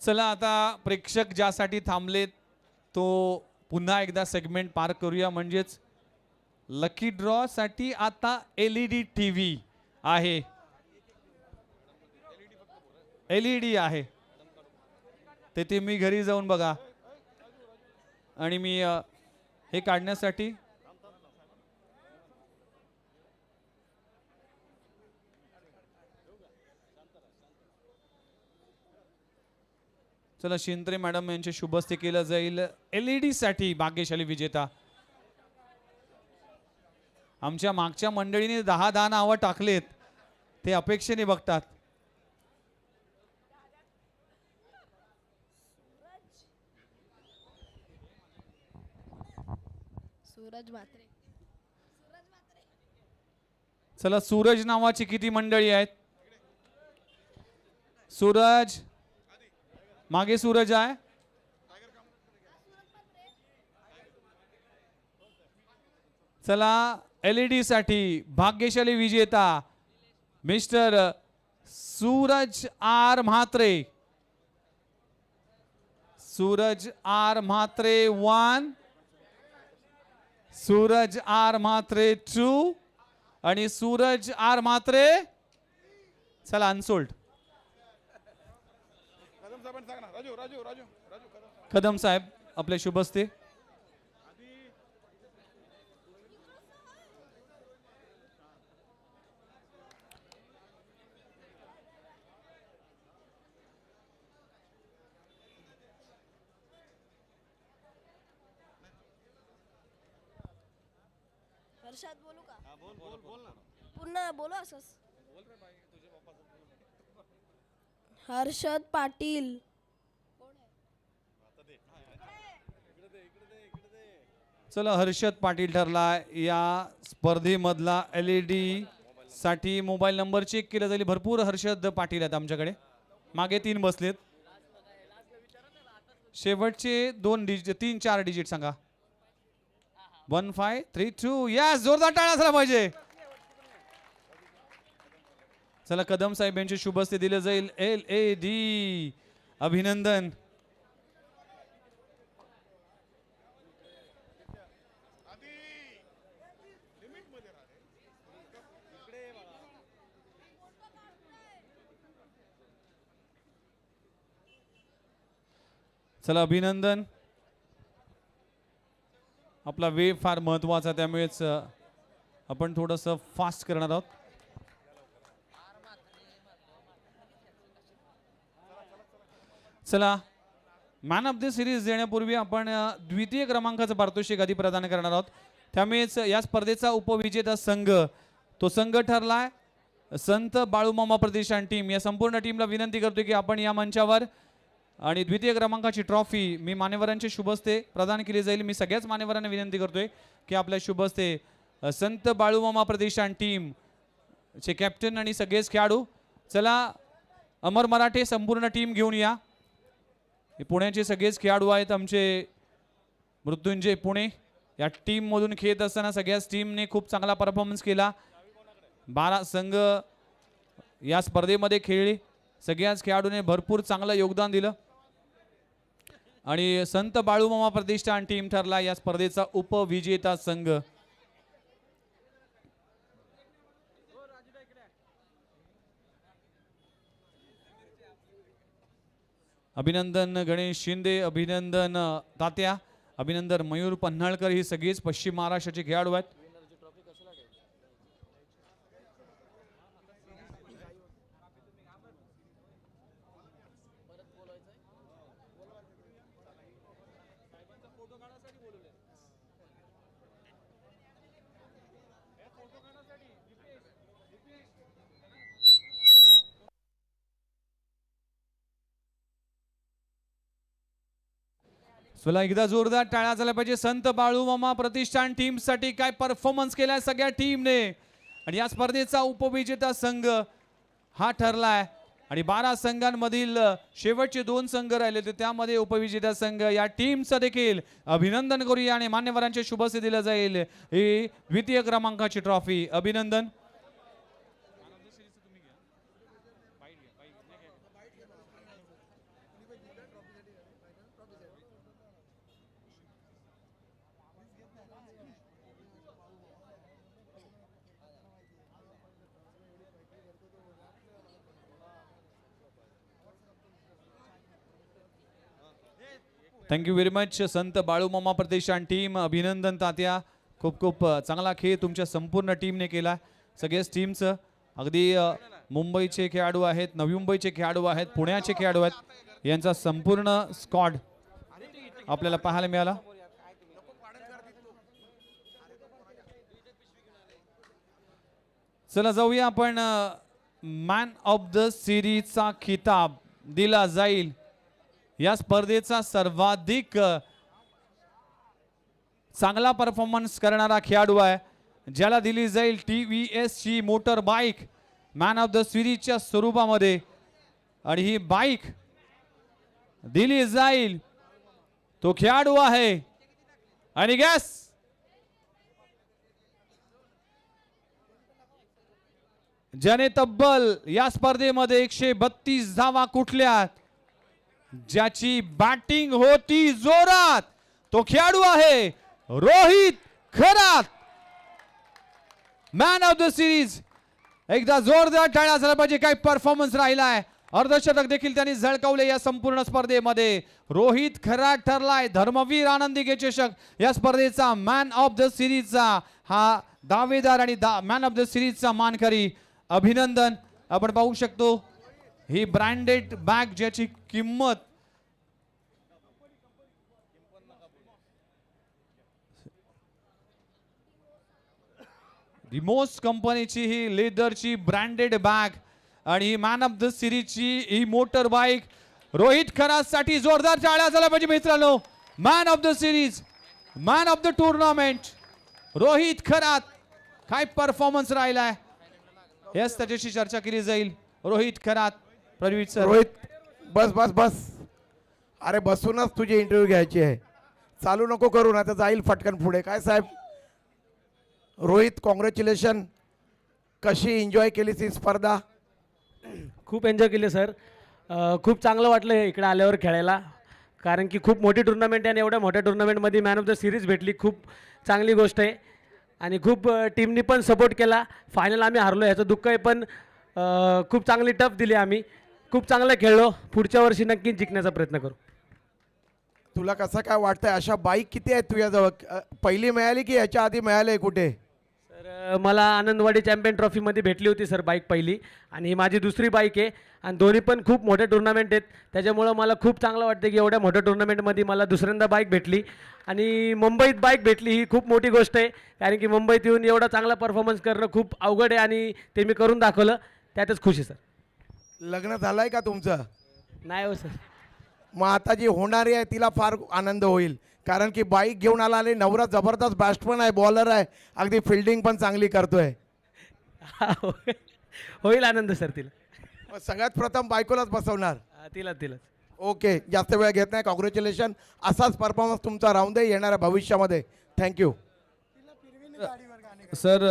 चला आता प्रेक्षक ज्यासाठी थांबलेत तो पुन्हा एकदा सेगमेंट पार करूया. म्हणजेच लकी ड्रॉ साठी आता LED TV आहे, LED आहे. ते मी घरी जाऊन बघा. आणि मी हे काढण्यासाठी चला शिंत्रे मॅडम यांचे शुभस्ते केलं जाईल LED साठी भाग्यशाली विजेता. आमच्या मागच्या मंडळीने 10 नावं टाकलेत, ते अपेक्षेने बघतात. सूरज म्हात्रे. चला सूरज नावाची किती मंडळी आहेत? सूरज मागे सूरज आहे. चला LED साठी भाग्यशाली विजेता mister Suraj R Mhatre. Suraj R Mhatre 1, Suraj R Mhatre 2 आणि सूरज आर म्हात्रे. चला अनसोल्ड. कदम साहेब आपले शुभस्ते. हर्षद बोलू का? बोल ना. पुन्हा बोलू असंच. हर्षद पाटील. चला हर्षद पाटील ठरला या स्पर्धेमधला. LED साठी मोबाईल नंबर चेक केला जाईल. भरपूर हर्षद पाटील आहेत आमच्याकडे. मागे 3 बसलेत. शेवटचे 2 डिजिट 3-4 डिजिट सांगा. 1532. यस, जोरदार टाळ्या झाला पाहिजे. चला कदम साहेब यांचे शुभस्ते दिले जाईल. LED अभिनंदन. चला अभिनंदन. आपला वेळ फार महत्वाचा, त्यामुळेच आपण थोडंसं फास्ट करणार आहोत. चला मॅन ऑफ द सिरीज देण्यापूर्वी आपण द्वितीय क्रमांकाचं पारितोषिक आधी प्रदान करणार आहोत. त्यामुळेच या स्पर्धेचा उपविजेता संघ तो संघ ठरलाय संत बाळूमामा प्रतिष्ठान टीम. या संपूर्ण टीमला विनंती करतोय की आपण या मंचावर आणि द्वितीय क्रमांकाची ट्रॉफी मी मान्यवरांचे शुभस्ते प्रदान केली जाईल. मी सगळ्याच मान्यवरांना विनंती करतोय की आपल्या शुभस्ते संत बाळूमामा प्रतिष्ठान टीम चे कॅप्टन आणि सगळेच खेळाडू. चला अमर मराठे संपूर्ण टीम घेऊन या. हे पुण्याचे सगळेच खेळाडू आहेत आमचे. मृत्युंजय पुणे या टीम मधून खेळत असताना सगळ्याच टीमने खूप चांगला परफॉर्मन्स केला. 12 संघ या स्पर्धेमध्ये खेळले. सगळ्याच खेळाडूने भरपूर चांगलं योगदान दिलं. आणि संत बाळूमामा प्रतिष्ठान टीम ठरला या स्पर्धेचा उपविजेता संघ. अभिनंदन गणेश शिंदे, अभिनंदन तात्या, अभिनंदन मयूर पन्हाळकर, ही सगळीच पश्चिम महाराष्ट्राचे खेळाडू आहेत. चला एकदा जोरदार टाळ्या झाल्या पाहिजे संत बाळूमामा प्रतिष्ठान टीम साठी. काय परफॉर्मन्स केलाय सगळ्या टीमने आणि या स्पर्धेचा उपविजेता संघ हा ठरलाय. आणि 12 संघांमधील शेवटचे 2 संघ राहिले होते त्यामध्ये उपविजेता संघ या टीमचं देखील अभिनंदन करूया आणि मान्यवरांच्या शुभेच्छा दिल्या जाईल ही द्वितीय क्रमांकाची ट्रॉफी. अभिनंदन. थँक्यू व्हेरी मच संत बाळूमामा प्रतिष्ठान टीम. अभिनंदन तात्या, खूप खूप चांगला खेळ तुमच्या संपूर्ण टीमने केला. सगळ्याच टीमचं अगदी मुंबईचे खेळाडू आहेत, नवी मुंबईचे खेळाडू आहेत, पुण्याचे खेळाडू आहेत, यांचा संपूर्ण स्क्वॉड आपल्याला पाहायला मिळाला. चला जाऊया आपण मॅन ऑफ द सिरीजचा खिताब दिला जाईल. या स्पर्धेचा सर्वाधिक चांगला परफॉर्मन्स करणारा खेळाडू आहे ज्याला दिली जाईल TVS ची motor bike man of the सिरीजच्या स्वरूपामध्ये. आणि ही बाईक दिली जाईल तो खेळाडू आहे आणि गॅस ज्याने तब्बल या स्पर्धेमध्ये 132 धावा कुठल्यात, ज्याची बॅटिंग होती जोरात, तो खेळाडू आहे Rohit Kharat, man of the series. एकदा जोरदार टाळ्या झाला पाहिजे. काय परफॉर्मन्स राहिलाय. अर्धशतक देखील त्यांनी झळकावले या संपूर्ण स्पर्धेमध्ये. रोहित खरात ठरलाय धर्मवीर आनंदी चषक या स्पर्धेचा मॅन ऑफ द सिरीजचा हा दावेदार आणि मॅन ऑफ द सिरीजचा मानकरी. अभिनंदन. आपण पाहू शकतो ही ब्रँडेड बॅग ज्याची किंमत रिमोस कंपनीची ही लेदरची ब्रँडेड बॅग आणि ही मॅन ऑफ द सिरीजची ही मोटर बाईक. रोहित खरातसाठी जोरदार टाळ्या झाल्या पाहिजे मित्रांनो. Man of the series, man of the tournament Rohit Kharat. काय परफॉर्मन्स राहिलाय हेच त्याच्याशी चर्चा केली जाईल. रोहित खरात. प्रवीण सर. रोहित बस बस बस, अरे बसूनच तुझी इंटरव्ह्यू घ्यायची आहे, चालू नको करू ना तर जाईल फटकन पुढे. काय साहेब रोहित, कॉंग्रॅच्युलेशन. कशी एन्जॉय केलीस ही स्पर्धा? खूप एन्जॉय केली सर. खूप चांगलं वाटलं इकडे आल्यावर खेळायला, कारण की खूप मोठी टुर्नामेंट आहे आणि एवढ्या मोठ्या टुर्नामेंटमध्ये मॅन ऑफ द सिरीज भेटली, खूप चांगली गोष्ट आहे. आणि खूप टीमनी पण सपोर्ट केला. फायनल आम्ही हारलो ह्याचं दुःख आहे, पण खूप चांगली टफ दिली आम्ही, खूप चांगलं खेळलो. पुढच्या वर्षी नक्कीच जिंकण्याचा प्रयत्न करू. तुला कसं काय वाटतंय? अशा बाईक किती आहेत तुझ्याजवळ? पहिली मिळाली की याच्या आधी मिळाली कुठे? सर मला आनंदवाडी चॅम्पियन ट्रॉफीमध्ये भेटली होती सर बाईक पहिली, आणि ही माझी दुसरी बाईक आहे. आणि दोन्ही पण खूप मोठे टुर्नामेंट आहेत, त्याच्यामुळं मला खूप चांगलं वाटतं की एवढ्या मोठ्या टुर्नामेंटमध्ये मला दुसऱ्यांदा बाईक भेटली. आणि मुंबईत बाईक भेटली ही खूप मोठी गोष्ट आहे, कारण की मुंबईत येऊन एवढा चांगला परफॉर्मन्स करणं खूप अवघड आहे आणि ते मी करून दाखवलं, त्यातच खुशी सर. लग्न झालंय का तुमचं? नाही हो सर. मग आता जी होणारी आहे तिला फार आनंद होईल, कारण की बाईक घेऊन आला नवरा जबरदस्त बॅट्समन आहे, बॉलर आहे, अगदी फिल्डिंग पण चांगली करतोय. होईल आनंद सर तिला. मग सगळ्यात प्रथम बायकोलाच बसवणार? तिलाच. ओके, जास्त वेळ घेत नाही. कॉंग्रॅच्युलेशन. असाच परफॉर्मन्स तुमचा राहून दे येणाऱ्या भविष्यामध्ये. Thank you sir.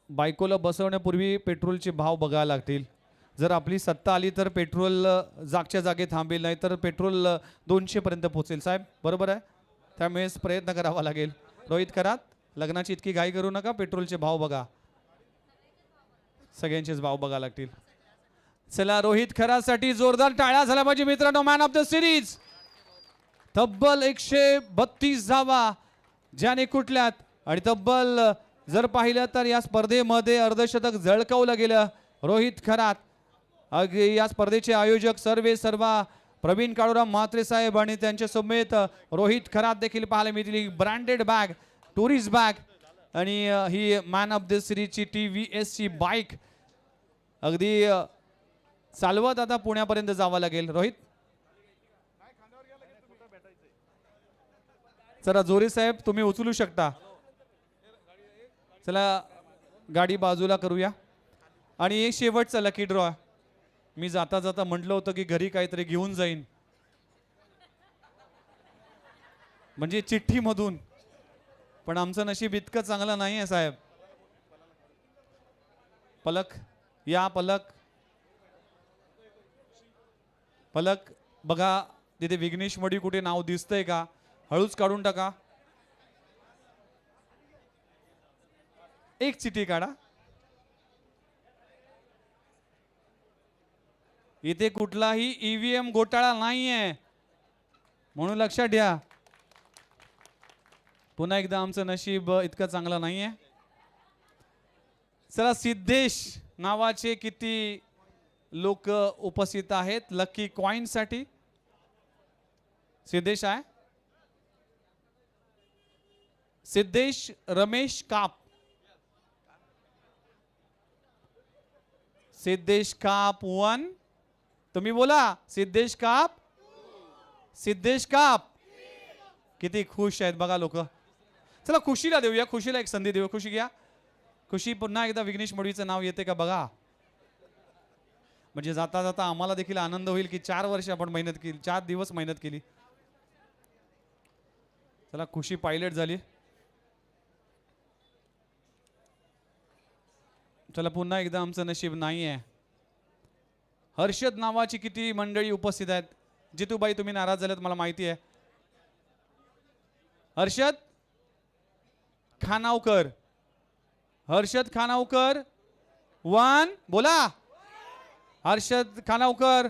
बायकोला बसवण्यापूर्वी पेट्रोलचे भाव बघायला लागतील. जर आपली सत्ता आली तर पेट्रोल जागच्या जागी थांबेल, नाही तर पेट्रोल 200 पर्यंत पोहोचेल. साहेब बरोबर आहे, त्यामुळेच प्रयत्न करावा लागेल. रोहित खरात, लग्नाची इतकी घाई करू नका, पेट्रोलचे भाव बघा, सगळ्यांचेच भाव बघा लागतील. चला रोहित खरासाठी जोरदार टाळ्या झाल्या पाहिजे मित्रांनो. मॅन ऑफ द सिरीज, तब्बल 132 धावा ज्याने कुठल्यात, आणि तब्बल जर पाहिलं तर या स्पर्धेमध्ये अर्धशतक झळकावलं गेलं रोहित खरात. या स्पर्धेचे आयोजक सर्वा प्रवीण काळूराम म्हात्रे साहेब आणि त्यांच्या समेत रोहित खरात देखील पाहायला मिळतील. ब्रँडेड बॅग, टुरिस्ट बॅग, आणि ही मॅन ऑफ द सिरीजची TVS ची बाईक अगदी चालवत आता पुण्यापर्यंत जावं लागेल. रोहित चला जोरे साहेब तुम्ही उचलू शकता. चला गाडी बाजूला करूया. आणि एक शेवटचा लकी ड्रॉ. मी जाता जाता म्हटलं होतं की घरी काहीतरी घेऊन जाईन, म्हणजे चिठ्ठीमधून, पण आमचं नशीब इतकं चांगलं नाही आहे साहेब. पलक या, पलक पलक बघा तिथे विघ्नेश मडी कुठे नाव दिसतंय का? हळूच काढून टाका. एक चिठ्ठी काढा. इथे कुठलाही EVM घोटाळा नाहीये म्हणून लक्षात घ्या. पुन्हा एकदा आमचं नशीब इतकं चांगलं नाहीये. चला सिद्धेश नावाचे किती लोक उपस्थित आहेत लकी कॉइन साठी? सिद्धेश आहे? सिद्धेश रमेश काप, सिद्धेश काप 1. तुम्ही बोला सिद्धेश काप, सिद्धेश काप. किती खुश आहेत बघा लोक. चला खुशीला देऊया, खुशीला एक संधी देऊया. खुशी घ्या. खुशी पुन्हा एकदा विघ्नेश मडवीचं नाव येते का बघा, म्हणजे जाता जाता आम्हाला देखील आनंद होईल की 4 वर्ष आपण मेहनत केली, 4 दिवस मेहनत केली. चला खुशी पायलट झाली. चला पुन्हा एकदा आमचं नशीब नाही आहे. हर्षद नावाची किती मंडळी उपस्थित आहेत? जितूबाई तुम्ही नाराज झाल्यात मला माहिती आहे. हर्षद खानावकर, हर्षद खानावकर 1. बोला हर्षद खानावकर,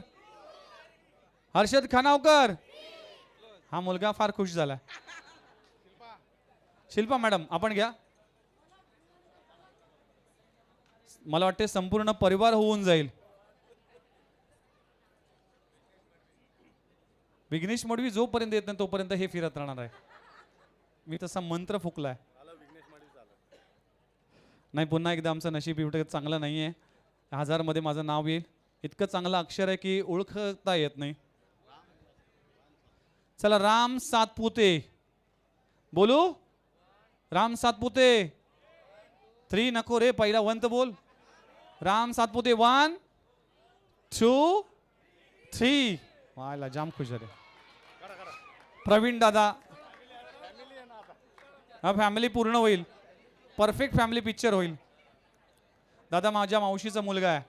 हर्षद खानावकर. हा मुलगा फार खुश झाला. शिल्पा मॅडम आपण घ्या. मला वाटते संपूर्ण परिवार होऊन जाईल. विघ्नेश मडवी जोपर्यंत येत नाही तोपर्यंत हे फिरत राहणार आहे. मी तसा मंत्र फुकलाय. नाही पुन्हा एकदा आमचं नशीब एवढं चांगलं नाहीये. 1000 मध्ये माझं नाव येईल. इतकं चांगलं अक्षर आहे की ओळखता येत नाही. चला राम सातपुते बोलू. राम सातपुते 3 नको रे, पहिला 1 तर बोल. राम सातपुते 1 2 3. वाला जाम खुश झाले. प्रवीण दादा, हा फॅमिली पूर्ण होईल. परफेक्ट फॅमिली पिक्चर होईल. दादा माझ्या मावशीचा मुलगा आहे.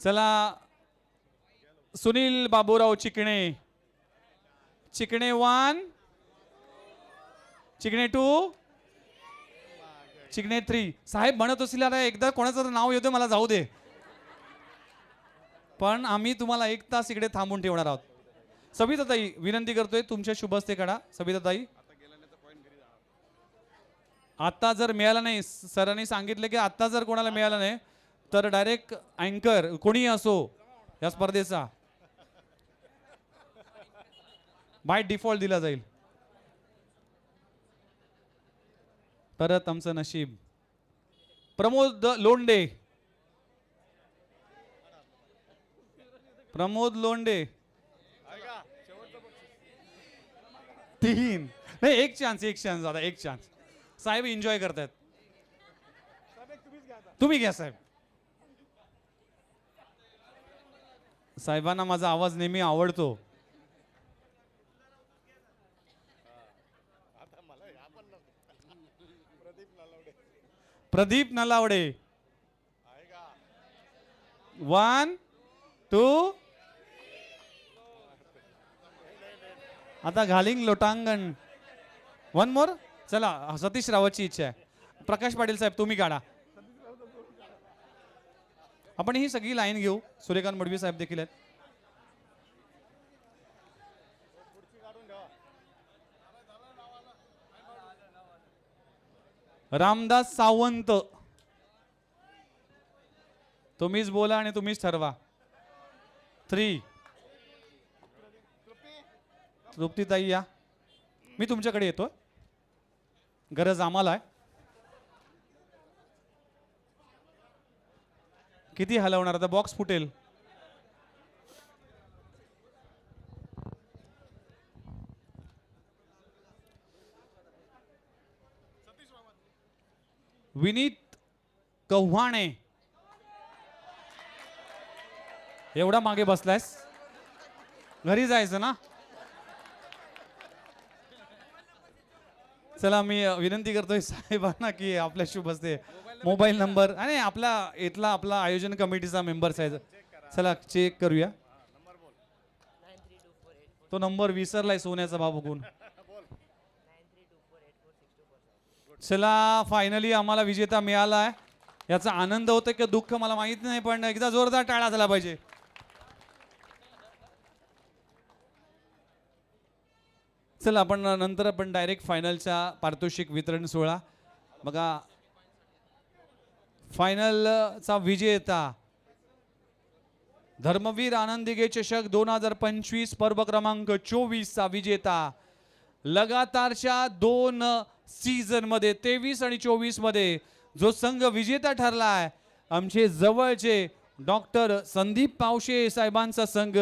चला सुनील बाबूराव चिकणे, चिकणे 1, चिकणे 2, चिकणे 3. साहेब म्हणत असतील आता एकदा कोणाचं नाव येतं मला जाऊ दे, पण आम्ही तुम्हाला 1 तास इकडे थांबून ठेवणार आहोत. सविताताई विनंती करतोय तुमच्या शुभ हस्ते काढा. सविताताई आता जर मिळालं नाही, सरांनी सांगितलं की आता जर कोणाला मिळालं नाही तर डायरेक्ट अँकर कोणीही असो या स्पर्धेचा बाय डिफॉल्ट दिला जाईल. परत आमचं नशीब. प्रमोद लोंडे, प्रमोद लोंडे 3. नाही एक चान्स दादा, एक चान्स. साहेब एन्जॉय करतायत. तुम्ही घ्या साहेब. साहेबांना माझा आवाज नेहमी आवडतो. प्रदीप नलावडे. 1 2 आता घालिंग लोटांगण. 1 मोर. चला सतीश रावतची इच्छा आहे. प्रकाश पाटील साहेब तुम्ही काढा. आपण ही सगळी लाईन घेऊ. सूर्यकांत मडवी साहेब देखील आहेत. रामदास सावंत. तुम्हीच बोला आणि तुम्हीच ठरवा. 3 तृप्तीताई या. मी तुमच्याकडे येतो. गरज आम्हाला आहे. किती हलवणार आता बॉक्स फुटेल. विनीत कव्हाणे. एवढा मागे बसलायस घरी जायचं ना. चला मी विनंती करतोय साहेबांना की आपल्या शुभ हस्ते मोबाईल नंबर आणि आपला इथला आपला आयोजन कमिटीचा मेंबर्स आहे. चला चेक करूया. तो नंबर विसरलाय सोन्याचा भाव बघून. चला फायनली आम्हाला विजेता मिळाला आहे. याचा आनंद होतोय की दुःख मला माहित नाही, पण एकदा जोरदार टाळा झाला पाहिजे. चला आपण नंतर आपण डायरेक्ट फायनलच्या पारितोषिक वितरण सोहळा बघा. फायनलचा विजेता धर्मवीर आनंदिगे चषक 2025 पर्व क्रमांक 24 चा विजेता. लगातारच्या 2 सीझन मध्ये 23 आणि 24 मध्ये जो संघ विजेता ठरलाय आमचे जवळचे डॉक्टर संदीप पावशे साहेबांचा संघ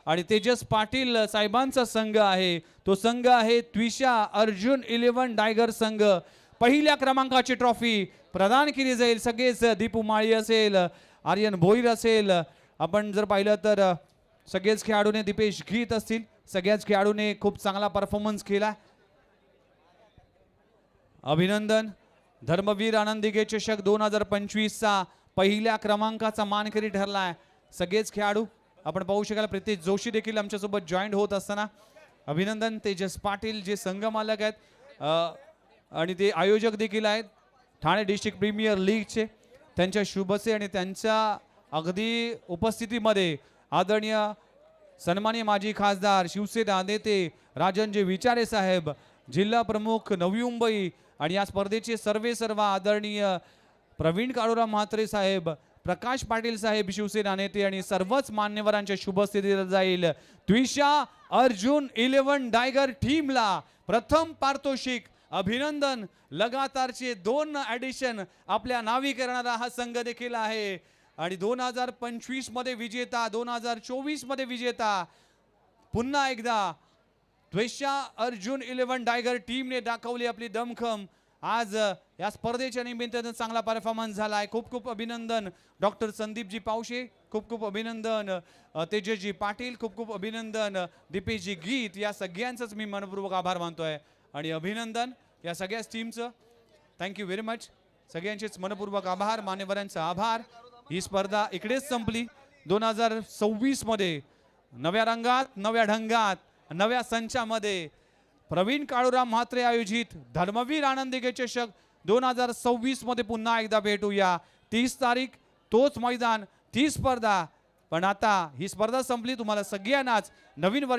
आणि तेजस पाटील साहेबांचा संघ आहे. तो संघ आहे त्विषा अर्जुन 11 डायगर संघ. पहिल्या क्रमांकाची ट्रॉफी प्रदान केली जाईल. सगळेच दीपू माळी असेल, आर्यन भोईर असेल, आपण जर पाहिलं तर सगळेच खेळाडूने, दीपेश गीत असतील, सगळ्याच खेळाडूने खूप चांगला परफॉर्मन्स केला. अभिनंदन. धर्मवीर आनंदिगे चषक 2025 चा पहिल्या क्रमांकाचा मानकरी ठरलाय. सगळेच खेळाडू आपण पाहू शकाल. प्रितेश जोशी देखील आमच्यासोबत जॉईंट होत असताना अभिनंदन. तेजस पाटील जे संघ मालक आहेत आणि ते आयोजक देखील आहेत ठाणे डिस्ट्रिक्ट प्रीमियर लीगचे, त्यांच्या शुभसे आणि त्यांच्या अगदी उपस्थितीमध्ये आदरणीय सन्माननीय माजी खासदार शिवसेना नेते राजनजी विचारे साहेब, जिल्हा प्रमुख नवी मुंबई आणि या स्पर्धेचे सर्व आदरणीय प्रवीण काळूराम म्हात्रे साहेब, प्रकाश पाटील साहेब शिवसेना नेते आणि सर्वच मान्यवरांच्या शुभस्थितीला जाईल. द्विषा अर्जुन 11 डायगर टीमला प्रथम पारितोषिक. अभिनंदन. लगातारचे 2 ॲडिशन आपल्या नावी करणारा हा संघ देखील आहे आणि 2025 मध्ये विजेता, 2024 मध्ये विजेता. पुन्हा एकदा द्विषा अर्जुन 11 डायगर टीमने दाखवली आपली दमखम. आज या स्पर्धेच्या निमित्तानं चांगला परफॉर्मन्स झाला आहे. खूप खूप अभिनंदन डॉक्टर संदीपजी पावशे, खूप खूप अभिनंदन तेजसजी पाटील, खूप खूप अभिनंदन दीपेशजी गीत. या सगळ्यांचंच मी मनपूर्वक आभार मानतोय आणि अभिनंदन या सगळ्याच टीमचं. Thank you very much. सगळ्यांचेच मनपूर्वक आभार, मान्यवरांचा आभार. ही स्पर्धा इकडेच संपली. 2026 मध्ये नव्या रंगात, नव्या ढंगात, नव्या संचामध्ये प्रवीण काळूराम म्हात्रे आयोजित धर्मवीर आनंदिगे चषक 2026 मध्ये पुन्हा एकदा भेटूया. 30 तारीख तोच मैदान, ती स्पर्धा. पण आता ही स्पर्धा संपली. तुम्हाला सगळ्यांनाच नवीन वर्ष